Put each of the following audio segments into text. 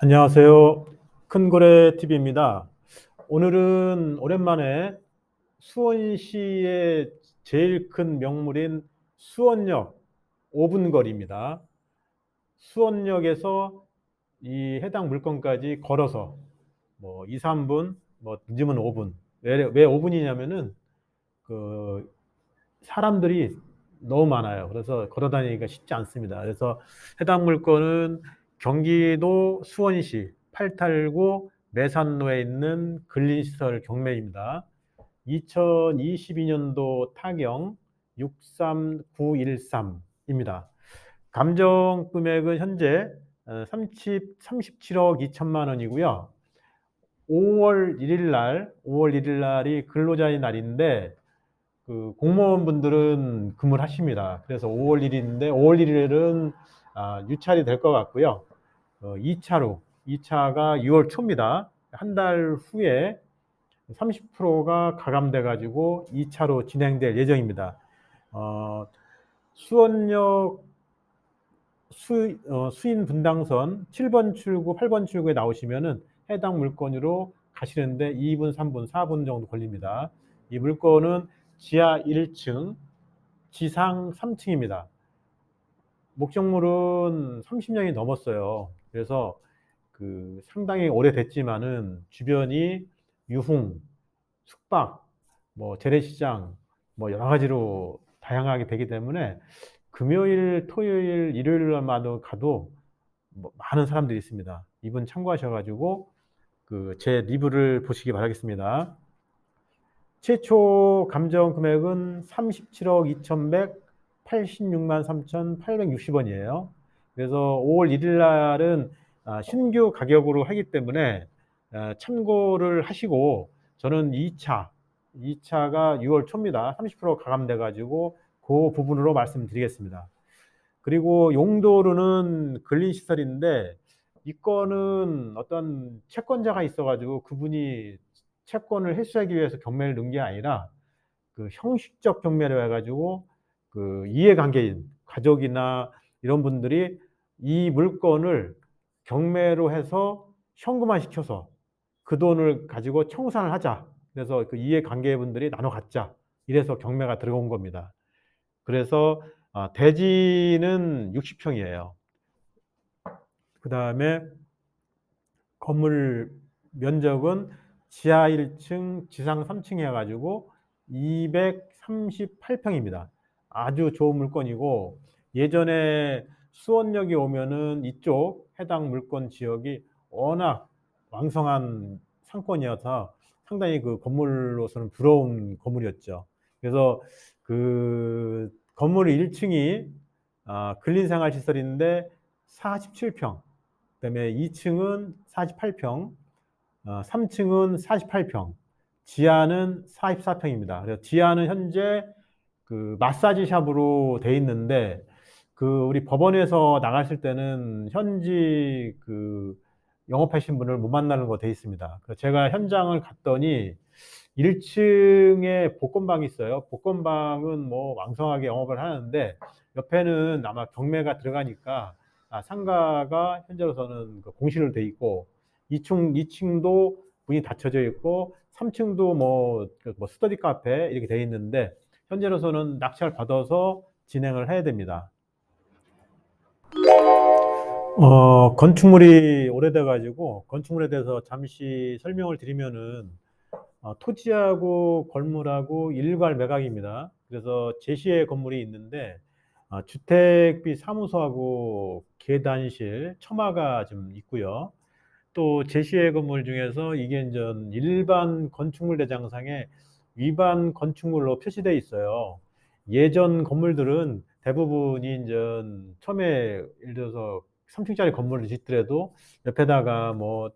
안녕하세요. 큰고래 TV입니다. 오늘은 오랜만에 수원시의 제일 큰 명물인 수원역 5분 거리입니다. 수원역에서 이 해당 물건까지 걸어서 뭐 2, 3분, 뭐 늦으면 5분. 왜 5분이냐면은 그 사람들이 너무 많아요. 그래서 걸어 다니기가 쉽지 않습니다. 그래서 해당 물건은 경기도 수원시 팔탈구 매산로에 있는 근린시설 경매입니다. 2022년도 타경 63913입니다. 감정 금액은 현재 37억 2천만 원이고요. 5월 1일 날이 근로자의 날인데 공무원분들은 근무를 하십니다. 그래서 5월 1일인데 5월 1일은 유찰이 될 것 같고요. 2차가 6월 초입니다. 한 달 후에 30%가 가감돼 가지고 2차로 진행될 예정입니다. 수원역 수인 분당선 7번 출구, 8번 출구에 나오시면은 해당 물건으로 가시는데 2분, 3분, 4분 정도 걸립니다. 이 물건은 지하 1층, 지상 3층입니다. 목적물은 30년이 넘었어요. 그래서 상당히 오래됐지만은 주변이 유흥, 숙박, 뭐 재래시장, 뭐 여러 가지로 다양하게 되기 때문에 금요일, 토요일, 일요일마다 가도 뭐 많은 사람들이 있습니다. 이분 참고하셔가지고 제 리뷰를 보시기 바라겠습니다. 최초 감정 금액은 37억 2,186만 3,860원이에요. 그래서 5월 1일 날은 신규 가격으로 하기 때문에 참고를 하시고 저는 2차가 6월 초입니다. 30% 가감돼 가지고 그 부분으로 말씀드리겠습니다. 그리고 용도로는 근린시설인데 이 건은 어떤 채권자가 있어가지고 그분이 채권을 회수하기 위해서 경매를 넣은 게 아니라 형식적 경매를 해가지고 이해관계인 가족이나 이런 분들이 이 물건을 경매로 해서 현금화 시켜서 그 돈을 가지고 청산을 하자. 그래서 이해관계분들이 나눠 갖자. 이래서 경매가 들어온 겁니다. 그래서 대지는 60평이에요. 그 다음에 건물 면적은 지하 1층, 지상 3층 해가지고 238평입니다. 아주 좋은 물건이고 예전에 수원역에 오면은 이쪽 해당 물건 지역이 워낙 왕성한 상권이어서 상당히 그 건물로서는 부러운 건물이었죠. 그래서 건물 1층이 근린생활시설인데 47평, 그다음에 2층은 48평, 3층은 48평, 지하는 44평입니다. 그래서 지하는 현재 마사지 샵으로 돼 있는데 우리 법원에서 나갔을 때는 현지 영업하신 분을 못 만나는 거 돼 있습니다. 그래서 제가 현장을 갔더니 1층에 복권방이 있어요. 복권방은 뭐 왕성하게 영업을 하는데 옆에는 아마 경매가 들어가니까 상가가 현재로서는 공실로 돼 있고 2층도 문이 닫혀져 있고 3층도 뭐 스터디 카페 이렇게 돼 있는데 현재로서는 낙찰 받아서 진행을 해야 됩니다. 건축물이 오래돼 가지고 건축물에 대해서 잠시 설명을 드리면은 토지하고 건물하고 일괄 매각입니다. 그래서 제시의 건물이 있는데 주택비 사무소하고 계단실, 처마가 좀 있고요. 또 제시의 건물 중에서 이게 이제 일반 건축물 대장상에 위반 건축물로 표시되어 있어요. 예전 건물들은 대부분이 이제 처음에 예를 들어서 3층짜리 건물을 짓더라도 옆에다가 뭐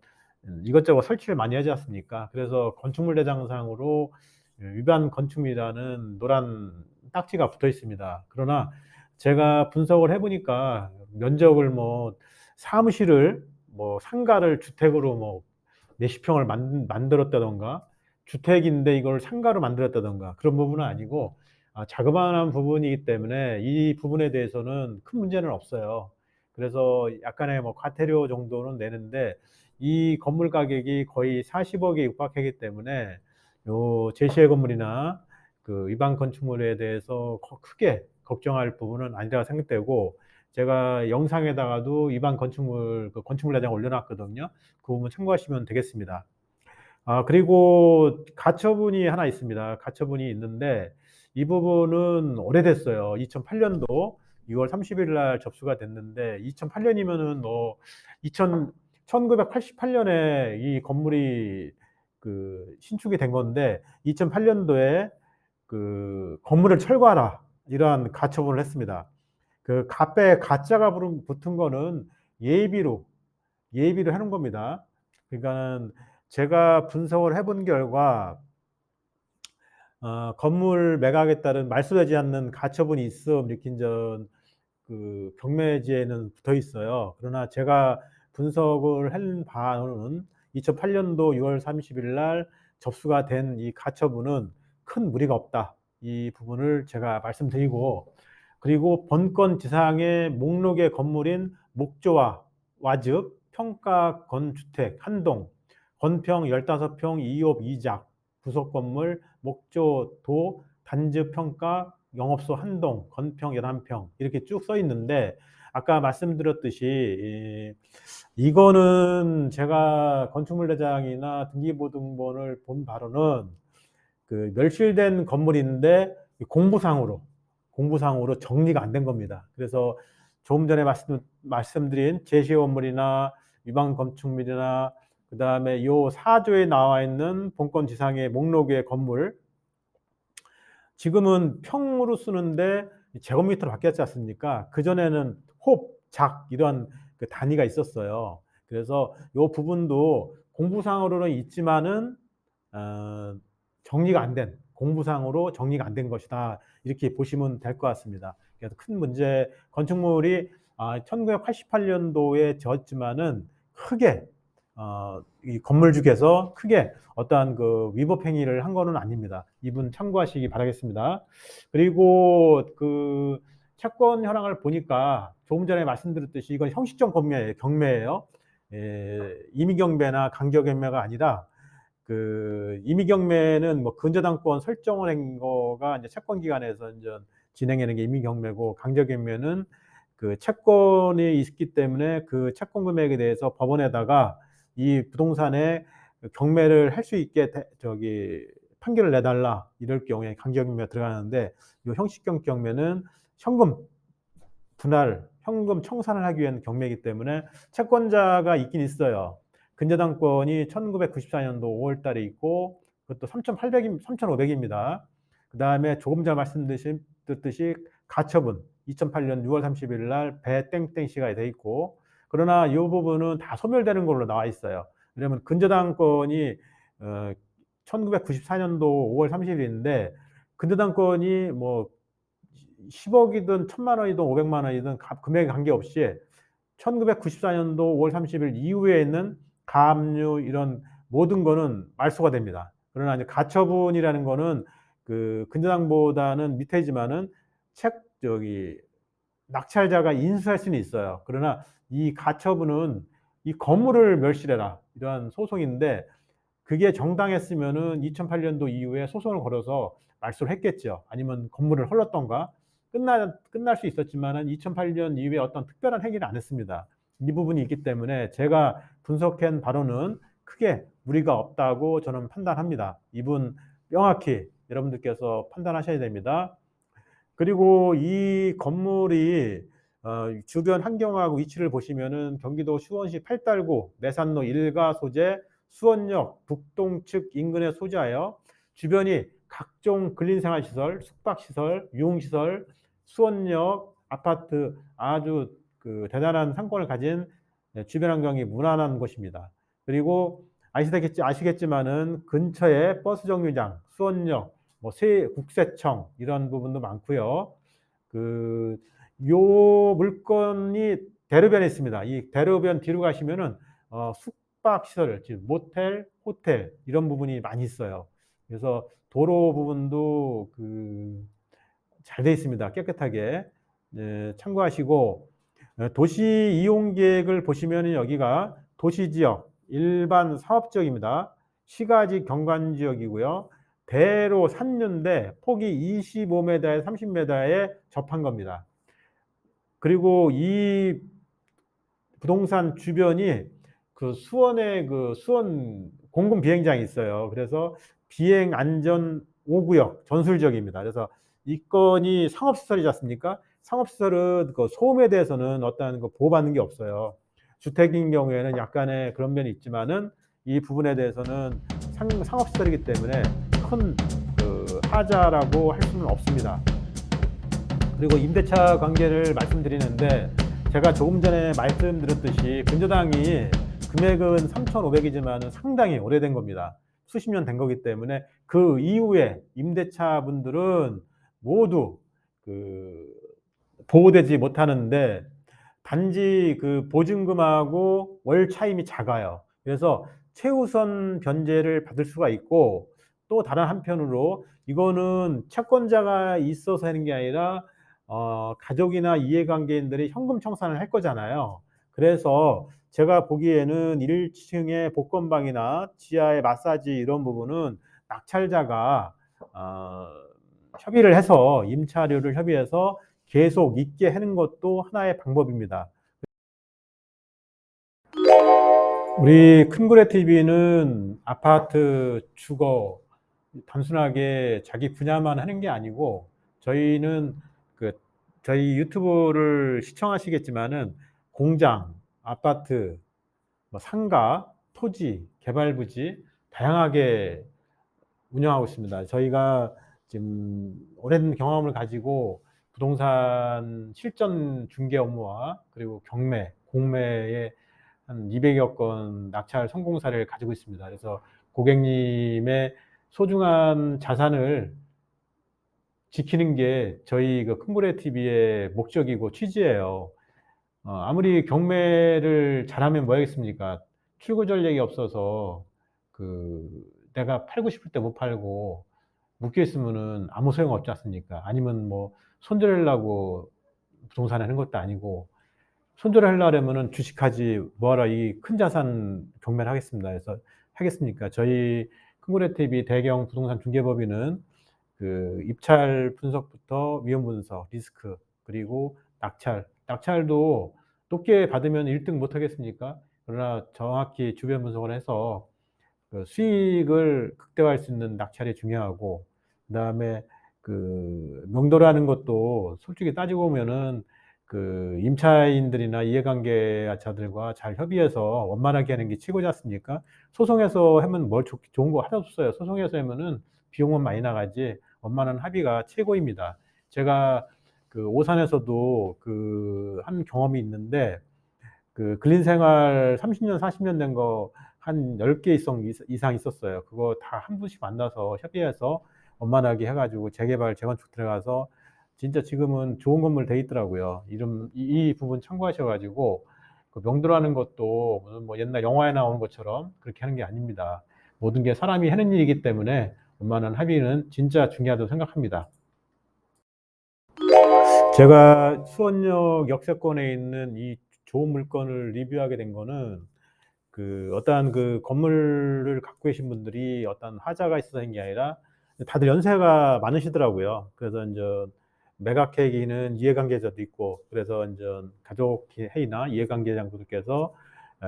이것저것 설치를 많이 하지 않습니까? 그래서 건축물 대장상으로 위반 건축물이라는 노란 딱지가 붙어 있습니다. 그러나 제가 분석을 해보니까 면적을 사무실을 상가를 주택으로 몇십 평을 만들었다던가 주택인데 이걸 상가로 만들었다던가 그런 부분은 아니고 자그마한 부분이기 때문에 이 부분에 대해서는 큰 문제는 없어요. 그래서 약간의 뭐 과태료 정도는 내는데 이 건물 가격이 거의 40억에 육박하기 때문에 요 제시의 건물이나 그 일반 건축물에 대해서 크게 걱정할 부분은 아니라고 생각되고, 제가 영상에다가도 일반 건축물 그 건축물 대장 올려놨거든요. 그 부분 참고하시면 되겠습니다. 그리고 가처분이 하나 있습니다. 가처분이 있는데 이 부분은 오래됐어요. 2008년도 6월 30일 날 접수가 됐는데, 2008년이면은 뭐 1988년에 이 건물이 그 신축이 된 건데 2008년도에 그 건물을 철거하라 이러한 가처분을 했습니다. 그 갑에 가짜가 붙은 거는 예비로 해놓은 겁니다. 그러니까는 제가 분석을 해본 결과 건물 매각에 따른 말소되지 않는 가처분이 있음 이렇게 전 그 경매지에는 붙어 있어요. 그러나 제가 분석을 한 바로는 2008년도 6월 30일 날 접수가 된 이 가처분은 큰 무리가 없다. 이 부분을 제가 말씀드리고, 그리고 본건 지상의 목록의 건물인 목조와 와즉 평가 건주택 한동 건평 15평 2업 2작 부속 건물 목조도 단지 평가 영업소 한동 건평 11평 이렇게 쭉 써 있는데, 아까 말씀드렸듯이 이거는 제가 건축물 대장이나 등기부등본을 본 바로는 그 멸실된 건물인데 공부상으로 정리가 안 된 겁니다. 그래서 조금 전에 말씀드린 제시의 건물이나 위반 건축물이나 그다음에 요 4조에 나와 있는 본건 지상의 목록의 건물, 지금은 평으로 쓰는데 제곱미터로 바뀌었지 않습니까? 그전에는 홉, 작 이런 그 단위가 있었어요. 그래서 이 부분도 공부상으로는 있지만은 어, 정리가 안 된, 공부상으로 정리가 안 된 것이다. 이렇게 보시면 될 것 같습니다. 그래서 큰 문제, 건축물이 1988년도에 지었지만은 크게 이 건물주께서 크게 어떠한 그 위법 행위를 한 거는 아닙니다. 이분 참고하시기 바라겠습니다. 그리고 그 채권 현황을 보니까 조금 전에 말씀드렸듯이 이건 형식적 경매예요. 임의경매나 강제경매가 아니라 그 임의경매는 뭐 근저당권 설정을 한 거가 이제 채권기관에서 이제 진행하는 게 임의경매고, 강제경매는 그 채권이 있기 때문에 그 채권 금액에 대해서 법원에다가 이 부동산에 경매를 할 수 있게 판결을 내달라 이럴 경우에 강제경매가 들어가는데, 이 형식적 경매는 현금 분할, 현금 청산을 하기 위한 경매이기 때문에 채권자가 있긴 있어요. 근저당권이 1994년도 5월 달에 있고 그것도 3,500입니다. 그 다음에 조금 전에 말씀드렸듯이 가처분 2008년 6월 30일 날 배땡땡씨가 돼 있고, 그러나 이 부분은 다 소멸되는 걸로 나와 있어요. 왜냐하면 근저당권이 1994년도 5월 30일인데 근저당권이 뭐 10억이든 1,000만 원이든 500만 원이든 금액에 관계없이 1994년도 5월 30일 이후에 있는 가압류 이런 모든 거는 말소가 됩니다. 그러나 이제 가처분이라는 거는 그 근저당보다는 밑에지만은 낙찰자가 인수할 수는 있어요. 그러나 이 가처분은 이 건물을 멸실해라 이러한 소송인데, 그게 정당했으면은 2008년도 이후에 소송을 걸어서 말소를 했겠죠. 아니면 건물을 헐렀던가 끝날 수 있었지만은 2008년 이후에 어떤 특별한 행위를 안 했습니다. 이 부분이 있기 때문에 제가 분석한 바로는 크게 무리가 없다고 저는 판단합니다. 이분 명확히 여러분들께서 판단하셔야 됩니다. 그리고 이 건물이 주변 환경하고 위치를 보시면은 경기도 수원시 팔달구 매산로 일가 소재 수원역 북동측 인근에 소재하여 주변이 각종 근린생활시설, 숙박시설, 유흥시설, 수원역 아파트 아주 그 대단한 상권을 가진 주변 환경이 무난한 곳입니다. 그리고 아시겠지만은 근처에 버스 정류장, 수원역, 뭐 국세청 이런 부분도 많고요. 그 요 물건이 대로변에 있습니다. 이 대로변 뒤로 가시면은 숙박 시설, 즉 모텔, 호텔 이런 부분이 많이 있어요. 그래서 도로 부분도 그 잘 돼 있습니다. 깨끗하게. 참고하시고, 도시 이용 계획을 보시면은 여기가 도시지역, 일반 사업지역입니다. 시가지 경관지역이고요. 대로 산류인데 폭이 25m에서 30m에 접한 겁니다. 그리고 이 부동산 주변이 그 수원에 그 수원 공군 비행장이 있어요. 그래서 비행 안전 5구역 전술지역입니다. 그래서 이 건이 상업시설이지 않습니까? 상업시설은 그 소음에 대해서는 어떠한 그 보호받는 게 없어요. 주택인 경우에는 약간의 그런 면이 있지만은 이 부분에 대해서는 상업시설이기 때문에 큰 그 하자라고 할 수는 없습니다. 그리고 임대차 관계를 말씀드리는데, 제가 조금 전에 말씀드렸듯이 근저당이 금액은 3,500이지만 상당히 오래된 겁니다. 수십 년 된 거기 때문에 그 이후에 임대차 분들은 모두 그 보호되지 못하는데, 단지 그 보증금하고 월 차임이 작아요. 그래서 최우선 변제를 받을 수가 있고, 또 다른 한편으로 이거는 채권자가 있어서 하는 게 아니라 가족이나 이해관계인들이 현금 청산을 할 거잖아요. 그래서 제가 보기에는 1층의 복권방이나 지하의 마사지 이런 부분은 낙찰자가 어 협의를 해서, 임차료를 협의해서 계속 있게 하는 것도 하나의 방법입니다. 우리 큰고래 TV는 아파트, 주거 단순하게 자기 분야만 하는 게 아니고, 저희는 그 저희 유튜브를 시청하시겠지만은 공장, 아파트, 뭐 상가, 토지, 개발 부지 다양하게 운영하고 있습니다. 저희가 지금 오랜 경험을 가지고 부동산 실전 중개 업무와 그리고 경매, 공매에 한 200여 건 낙찰 성공 사례를 가지고 있습니다. 그래서 고객님의 소중한 자산을 지키는 게 저희 그 큰고래 TV의 목적이고 취지예요. 아무리 경매를 잘하면 뭐 하겠습니까? 출고 전략이 없어서 그 내가 팔고 싶을 때 못 팔고 묶여 있으면은 아무 소용 없지 않습니까? 아니면 뭐 손절하려고 부동산 하는 것도 아니고, 손절하려면은 주식하지 뭐하러 이 큰 자산 경매를 하겠습니다. 그래서 하겠습니까? 저희 큰고래 TV 대경 부동산 중개법인은 그 입찰 분석부터 위험 분석, 리스크, 그리고 낙찰도 높게 받으면 1등 못 하겠습니까? 그러나 정확히 주변 분석을 해서 그 수익을 극대화할 수 있는 낙찰이 중요하고, 그다음에 그 명도라는 것도 솔직히 따지고 보면은 그 임차인들이나 이해관계자들과 잘 협의해서 원만하게 하는 게 최고지 않습니까? 소송해서 하면 뭘 좋은 거 하나도 없어요. 소송해서 하면은 비용은 많이 나가지 원만한 합의가 최고입니다. 제가 그 오산에서도 그 한 경험이 있는데, 그 근린 생활 30년, 40년 된 거 한 10개 이상 있었어요. 그거 다 한 분씩 만나서 협의해서 원만하게 해 가지고 재개발, 재건축 들어가서 진짜 지금은 좋은 건물 돼 있더라고요. 이 부분 참고하셔 가지고, 그 명도라는 것도 무슨 뭐 옛날 영화에 나오는 것처럼 그렇게 하는 게 아닙니다. 모든 게 사람이 하는 일이기 때문에 원만한 합의는 진짜 중요하다고 생각합니다. 제가 수원역 역세권에 있는 이 좋은 물건을 리뷰하게 된 거는, 그 어떠한 그 건물을 갖고 계신 분들이 어떤 하자가 있어서 한 게 아니라 다들 연세가 많으시더라고요. 그래서 인제 매각 회기는 이해관계자도 있고, 그래서 인제 가족 회의나 이해관계자분들께서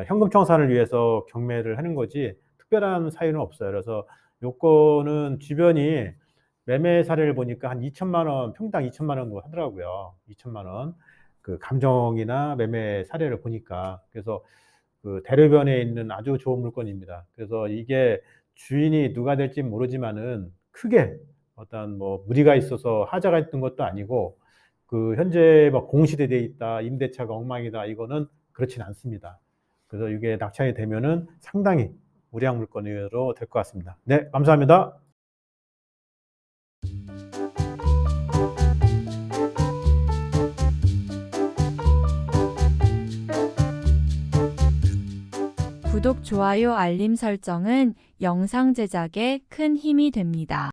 현금 청산을 위해서 경매를 하는 거지 특별한 사유는 없어요. 그래서 요거는 주변이 매매 사례를 보니까 한 2천만 원, 평당 2천만 원 정도 하더라고요. 2천만 원. 그 감정이나 매매 사례를 보니까. 그래서 그 대로변에 있는 아주 좋은 물건입니다. 그래서 이게 주인이 누가 될지 모르지만은 크게 어떤 뭐 무리가 있어서 하자가 있던 것도 아니고, 그 현재 막 공시돼 있다, 임대차가 엉망이다, 이거는 그렇진 않습니다. 그래서 이게 낙찰이 되면은 상당히 우량 물건으로 될 것 같습니다. 네, 감사합니다. 구독, 좋아요, 알림 설정은 영상 제작에 큰 힘이 됩니다.